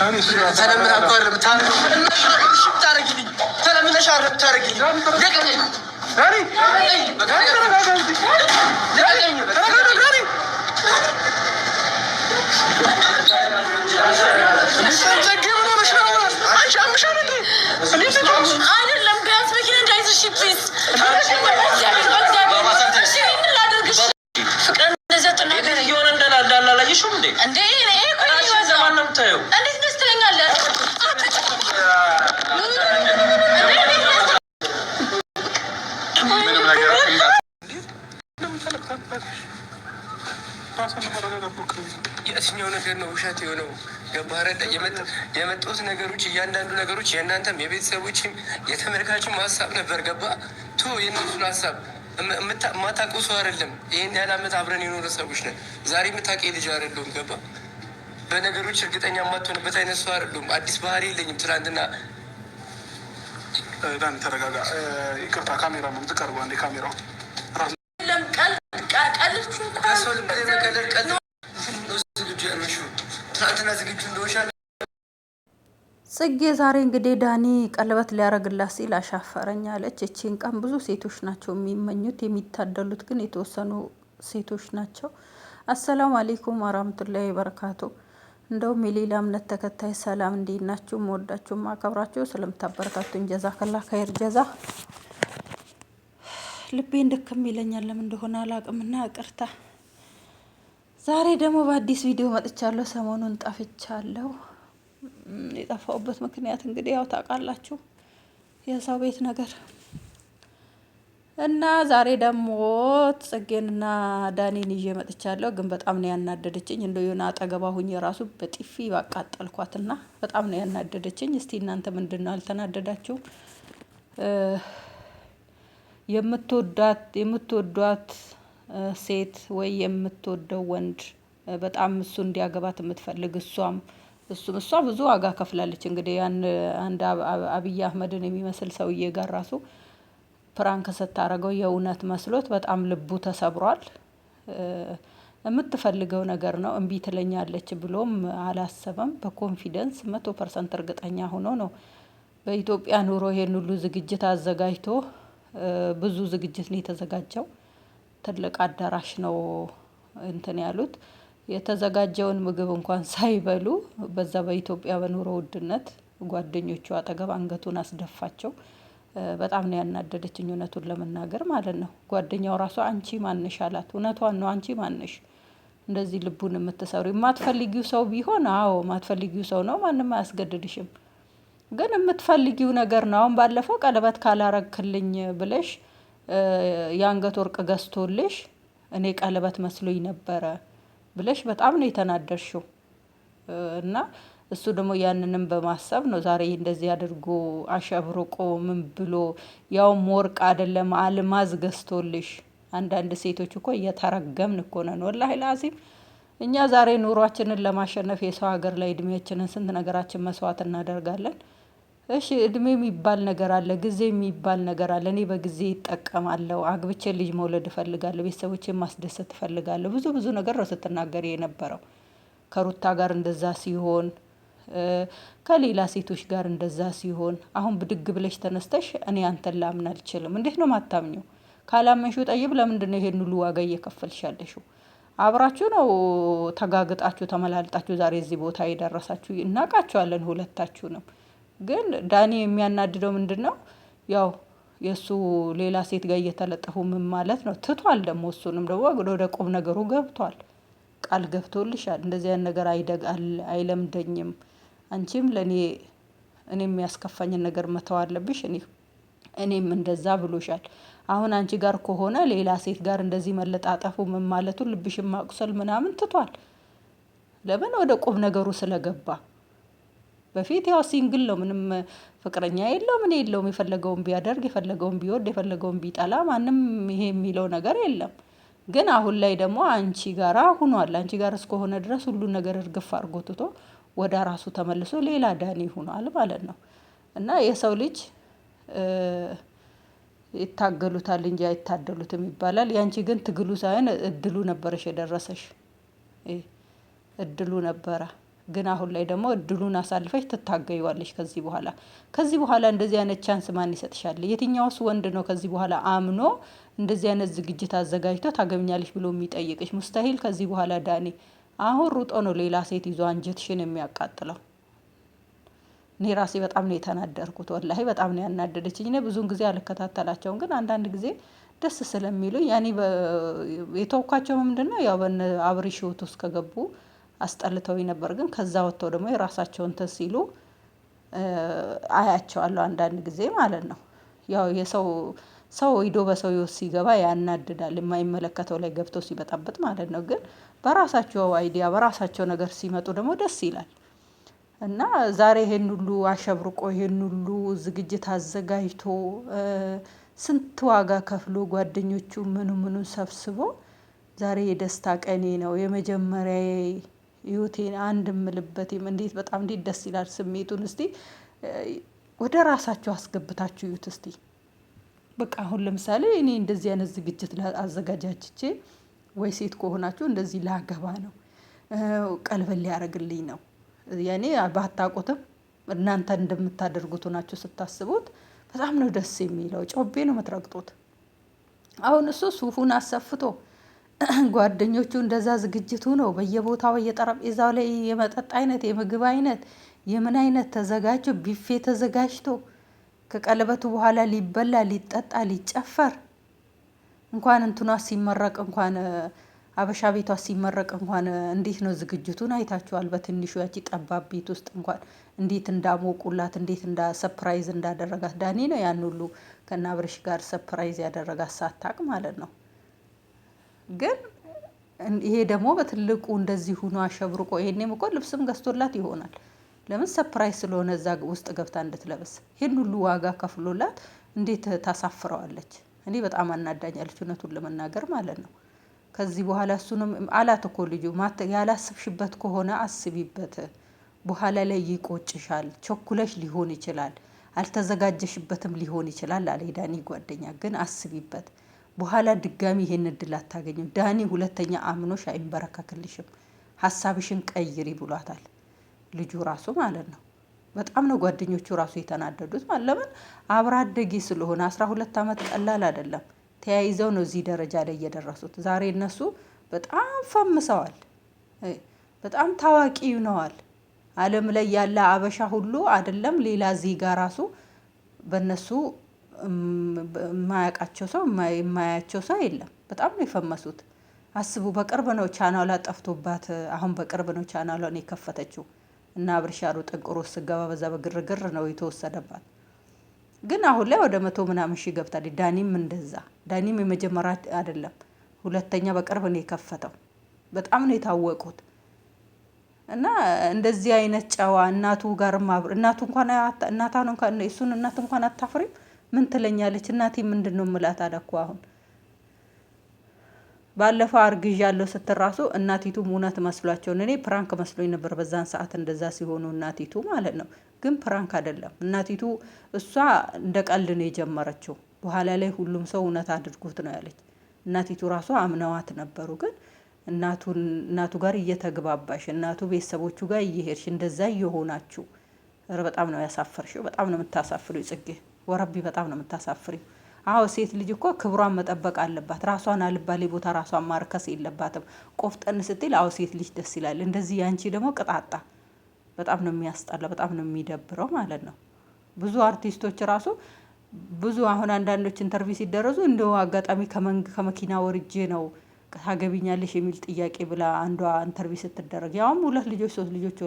ተለምን አቋርም ታረግልኝ ተለምነሽ አረብ ታረግልኝ አይደለም ቢያንስ መኪና እንዳይዝሽ ፕሊዝ ፍቅር እንደዚያ ጥና እየሆነ እንዳላላየሽም እንዴ እንዴ ዘማን ነው የምታየው እንዴት ደስ ትለኛለህ የትኛው ነገር ነው ውሸት የሆነው? ገባህ? የመጡት ነገሮች እያንዳንዱ ነገሮች የእናንተም የቤተሰቦችም የተመልካችም ሀሳብ ነበር። ገባህ? የእነሱን ሀሳብ የማታውቁ ሰው አይደለም። ይህን ያህል ዓመት አብረን የኖረ ሰዎች ነን። ዛሬ የምታውቅ ልጅ አይደለሁም። ገባህ? በነገሮች እርግጠኛ የማትሆንበት አይነት ሰው አይደለሁም። አዲስ ባህሪ የለኝም። ትናንትና ዳን ተረጋጋ። ይቅርታ ካሜራ ነው የምትቀርበው። አንዴ ካሜራው ጽጌ ዛሬ እንግዲህ ዳኒ ቀለበት ሊያረግላት ሲል አሻፈረኝ አለች። እቺን ቀን ብዙ ሴቶች ናቸው የሚመኙት፣ የሚታደሉት ግን የተወሰኑ ሴቶች ናቸው። አሰላሙ አሌይኩም ወራህመቱላሂ ወበረካቱ። እንደውም የሌላ እምነት ተከታይ ሰላም፣ እንዴት ናችሁ? መወዳችሁ ማከብራችሁ ስለምታበረታቱኝ ጀዛከላ ኸይር ጀዛ። ልቤን ድክም ይለኛል ለምን እንደሆነ አላቅምና ይቅርታ። ዛሬ ደግሞ በአዲስ ቪዲዮ መጥቻለሁ። ሰሞኑን ጠፍቻለሁ። የጠፋሁበት ምክንያት እንግዲህ ያው ታውቃላችሁ፣ የሰው ቤት ነገር እና ዛሬ ደግሞ ጽጌንና ዳኒን ይዤ መጥቻለሁ። ግን በጣም ነው ያናደደችኝ። እንደው የሆነ አጠገባ ሁኝ የራሱ በጥፊ ባቃጠልኳትና በጣም ነው ያናደደችኝ። እስቲ እናንተ ምንድነው አልተናደዳችሁም? የምትወዷት ሴት ወይ የምትወደው ወንድ በጣም እሱ እንዲያገባት የምትፈልግ እሷም ብዙ ዋጋ ከፍላለች። እንግዲህ አንድ አብይ አህመድን የሚመስል ሰውዬ ጋር ራሱ ፕራንክ ስታረገው የእውነት መስሎት በጣም ልቡ ተሰብሯል። የምትፈልገው ነገር ነው። እምቢ ትለኛለች ብሎም አላሰበም። በኮንፊደንስ 100% እርግጠኛ ሆኖ ነው በኢትዮጵያ ኑሮ ይሄን ሁሉ ዝግጅት አዘጋጅቶ፣ ብዙ ዝግጅት ነው የተዘጋጀው። ትልቅ አዳራሽ ነው እንትን ያሉት። የተዘጋጀውን ምግብ እንኳን ሳይበሉ በዛ በኢትዮጵያ በኑሮ ውድነት ጓደኞቹ አጠገብ አንገቱን አስደፋቸው። በጣም ነው ያናደደችኝ እውነቱን ለመናገር ማለት ነው። ጓደኛው ራሱ አንቺ ማንሽ አላት። እውነቷን ነው። አንቺ ማንሽ እንደዚህ ልቡን የምትሰሩ? የማትፈልጊው ሰው ቢሆን አዎ የማትፈልጊው ሰው ነው፣ ማንም አያስገድድሽም። ግን የምትፈልጊው ነገር ነው። አሁን ባለፈው ቀለበት ካላረክልኝ ብለሽ የአንገት ወርቅ ገዝቶልሽ እኔ ቀለበት መስሎኝ ነበረ ብለሽ በጣም ነው የተናደርሽው። እና እሱ ደግሞ ያንንም በማሰብ ነው ዛሬ እንደዚህ አድርጎ አሸብርቆ ምን ብሎ ያውም ወርቅ አይደለም አልማዝ ገዝቶልሽ። አንዳንድ ሴቶች እኮ እየተረገምን እኮ ነን ወላሂ ላዚም። እኛ ዛሬ ኑሯችንን ለማሸነፍ የሰው ሀገር ላይ እድሜያችንን ስንት ነገራችን መስዋዕት እናደርጋለን። እሺ እድሜ የሚባል ነገር አለ፣ ጊዜ የሚባል ነገር አለ። እኔ በጊዜ እጠቀማለሁ፣ አግብቼ ልጅ መውለድ እፈልጋለሁ፣ ቤተሰቦቼን ማስደሰት እፈልጋለሁ። ብዙ ነገር ነው ስትናገር የነበረው። ከሩታ ጋር እንደዛ ሲሆን፣ ከሌላ ሴቶች ጋር እንደዛ ሲሆን፣ አሁን ብድግ ብለሽ ተነስተሽ እኔ አንተን ላምን አልችልም። እንዴት ነው ማታምኘው? ካላመንሽው ጠይብ ለምንድነው ይሄን ሁሉ ዋጋ እየከፈልሽ ያለሽው? አብራችሁ ነው ተጋግጣችሁ ተመላልጣችሁ ዛሬ እዚህ ቦታ የደረሳችሁ። እናውቃችኋለን ሁለታችሁንም። ግን ዳኒ የሚያናድደው ምንድነው? ያው የሱ ሌላ ሴት ጋር እየተለጠፉ ምን ማለት ነው? ትቷል ደግሞ እሱንም ደግሞ ወደ ቁም ነገሩ ገብቷል። ቃል ገብቶልሻል። እንደዚህ አይነት ነገር አይለምደኝም። አንቺም ለኔ የሚያስከፋኝን ነገር መተው አለብሽ። እኔም እንደዛ ብሎሻል። አሁን አንቺ ጋር ከሆነ ሌላ ሴት ጋር እንደዚህ መለጣጠፉ ምን ማለቱ ልብሽን ማቁሰል ምናምን ትቷል። ለምን? ወደ ቁም ነገሩ ስለገባ። በፊት ያው ሲንግል ነው፣ ምንም ፍቅረኛ የለው ምን የለውም። የፈለገውን ቢያደርግ፣ የፈለገውን ቢወድ፣ የፈለገውን ቢጠላ ማንም ይሄ የሚለው ነገር የለም። ግን አሁን ላይ ደግሞ አንቺ ጋራ ሆኗል። አንቺ ጋር እስከሆነ ድረስ ሁሉ ነገር እርግፍ አድርጎ ትቶ ወደ ራሱ ተመልሶ ሌላ ዳኒ ሆኗል ማለት ነው። እና የሰው ልጅ ይታገሉታል እንጂ አይታደሉትም ይባላል። ያንቺ ግን ትግሉ ሳይሆን እድሉ ነበረሽ የደረሰሽ። እድሉ ነበረ ግን አሁን ላይ ደግሞ እድሉን አሳልፈሽ ትታገይዋለሽ። ከዚህ በኋላ እንደዚህ አይነት ቻንስ ማን ይሰጥሻል? የትኛውስ ወንድ ነው ከዚህ በኋላ አምኖ እንደዚህ አይነት ዝግጅት አዘጋጅቶ ታገቢኛለሽ ብሎ የሚጠይቅሽ? ሙስታሂል። ከዚህ በኋላ ዳኒ አሁን ሩጦ ነው ሌላ ሴት ይዞ አንጀትሽን የሚያቃጥለው። እኔ ራሴ በጣም ነው የተናደርኩት። ወላሂ በጣም ነው ያናደደችኝ። እኔ ብዙውን ጊዜ አልከታተላቸውም፣ ግን አንዳንድ ጊዜ ደስ ስለሚሉኝ ያኔ የተወኳቸው ምንድነው ያው በነ አብርሽ ህይወት ውስጥ ከገቡ አስጠልተውኝ ነበር። ግን ከዛ ወጥተው ደግሞ የራሳቸውን እንትን ሲሉ አያቸዋለሁ አንዳንድ ጊዜ ማለት ነው። ያው ሰው ሂዶ በሰው ህይወት ሲገባ ያናድዳል፣ የማይመለከተው ላይ ገብቶ ሲበጣበጥ ማለት ነው። ግን በራሳቸው አይዲያ በራሳቸው ነገር ሲመጡ ደግሞ ደስ ይላል። እና ዛሬ ይሄን ሁሉ አሸብርቆ ይሄን ሁሉ ዝግጅት አዘጋጅቶ ስንት ዋጋ ከፍሎ ጓደኞቹ ምኑን ሰብስቦ ዛሬ የደስታ ቀኔ ነው የመጀመሪያዬ ህይወቴን አንድ እምልበትም እንዴት በጣም እንዴት ደስ ይላል ስሜቱን። እስቲ ወደ ራሳችሁ አስገብታችሁ እዩት እስቲ። በቃ አሁን ለምሳሌ እኔ እንደዚህ አይነት ዝግጅት አዘጋጃጅቼ ወይ ሴት ከሆናችሁ እንደዚህ ላገባ ነው፣ ቀለበት ሊያደርግልኝ ነው። ያኔ ባታውቁትም እናንተ እንደምታደርጉት ሆናችሁ ስታስቡት በጣም ነው ደስ የሚለው። ጮቤ ነው የምትረግጡት። አሁን እሱ ሱፉን አሰፍቶ ጓደኞቹ እንደዛ ዝግጅቱ ነው በየቦታው በየጠረጴዛው ላይ የመጠጥ አይነት የምግብ አይነት የምን አይነት ተዘጋጅቶ ቢፌ ተዘጋጅቶ ከቀለበቱ በኋላ ሊበላ ሊጠጣ ሊጨፈር እንኳን እንትኗ ሲመረቅ እንኳን አበሻ ቤቷ ሲመረቅ እንኳን እንዴት ነው ዝግጅቱን አይታችኋል። በትንሹ ያቺ ጠባብ ቤት ውስጥ እንኳን እንዴት እንዳሞቁላት እንዴት ሰፕራይዝ እንዳደረጋት ዳኒ ነው ያን ሁሉ ከነ አብርሽ ጋር ሰፕራይዝ ያደረጋት ሳታቅ ማለት ነው። ግን ይሄ ደግሞ በትልቁ እንደዚህ ሆኖ አሸብርቆ ይሄኔም እኮ ልብስም ገዝቶላት ይሆናል። ለምን ሰፕራይዝ ስለሆነ እዛ ውስጥ ገብታ እንድትለብስ ይሄን ሁሉ ዋጋ ከፍሎላት እንዴት ታሳፍረዋለች? እኔ በጣም አናዳኛለች እውነቱን ለመናገር ማለት ነው። ከዚህ በኋላ እሱንም አላት እኮ ልጁ ያላስብሽበት ከሆነ አስቢበት፣ በኋላ ላይ ይቆጭሻል፣ ቸኩለሽ ሊሆን ይችላል፣ አልተዘጋጀሽበትም ሊሆን ይችላል አለ ዳኒ ጓደኛ። ግን አስቢበት፣ በኋላ ድጋሚ ይሄን እድል አታገኝም። ዳኒ ሁለተኛ አምኖሽ አይንበረከክልሽም፣ ሀሳብሽን ቀይሪ ብሏታል ልጁ ራሱ ማለት ነው። በጣም ነው ጓደኞቹ ራሱ የተናደዱት ማለት ለምን አብራ አደጌ ስለሆነ 12 አመት ቀላል አይደለም። ተያይዘው ነው እዚህ ደረጃ ላይ እየደረሱት። ዛሬ እነሱ በጣም ፈምሰዋል፣ በጣም ታዋቂ ሆነዋል። ዓለም ላይ ያለ አበሻ ሁሉ አይደለም ሌላ ዜጋ ራሱ በእነሱ የማያውቃቸው ሰው የማያቸው ሰው የለም። በጣም ነው የፈመሱት። አስቡ፣ በቅርብ ነው ቻናሏ ጠፍቶባት፣ አሁን በቅርብ ነው ቻናሏን የከፈተችው እና አብርሽ ጥንቅሮ ስገባ በዛ በግርግር ነው የተወሰደባት። ግን አሁን ላይ ወደ 100 ምናምን ሺህ ገብታለች። ዳኒም እንደዛ። ዳኒም የመጀመሪያ አይደለም ሁለተኛ በቅርብ ነው የከፈተው። በጣም ነው የታወቁት። እና እንደዚህ አይነት ጨዋ እናቱ ጋር እናቱ እንኳን እሱን እናት እንኳን አታፍሪም? ምን ትለኛለች እናቴ ምንድነው ምላት አለኩ። አሁን ባለፈው አርግዣለሁ ስትል ራሱ እናቲቱም እውነት መስሏቸው፣ እኔ ፕራንክ መስሎኝ ነበር በዛን ሰዓት እንደዛ ሲሆኑ እናቲቱ ማለት ነው። ግን ፕራንክ አይደለም። እናቲቱ እሷ እንደ ቀልድ ነው የጀመረችው። በኋላ ላይ ሁሉም ሰው እውነት አድርጉት ነው ያለች። እናቲቱ ራሱ አምነዋት ነበሩ። ግን እናቱ ጋር እየተግባባሽ እናቱ ቤተሰቦቹ ጋር እየሄድሽ እንደዛ እየሆናችሁ በጣም ነው ያሳፈርሽው። በጣም ነው የምታሳፍሪው ጽጌ፣ ወረቢ በጣም ነው የምታሳፍሪው። አዎ ሴት ልጅ እኮ ክብሯን መጠበቅ አለባት። ራሷን አልባሌ ቦታ ራሷን ማርከስ የለባትም። ቆፍጠን ስትል አዎ ሴት ልጅ ደስ ይላል። እንደዚህ ያንቺ ደግሞ ቅጣጣ በጣም ነው የሚያስጠላ፣ በጣም ነው የሚደብረው ማለት ነው። ብዙ አርቲስቶች ራሱ ብዙ አሁን አንዳንዶች ኢንተርቪው ሲደረዙ እንደው አጋጣሚ ከመኪና ወርጄ ነው ታገቢኛለሽ የሚል ጥያቄ ብላ አንዷ ኢንተርቪው ስትደረግ ያውም 2 ልጆች 3 ልጆች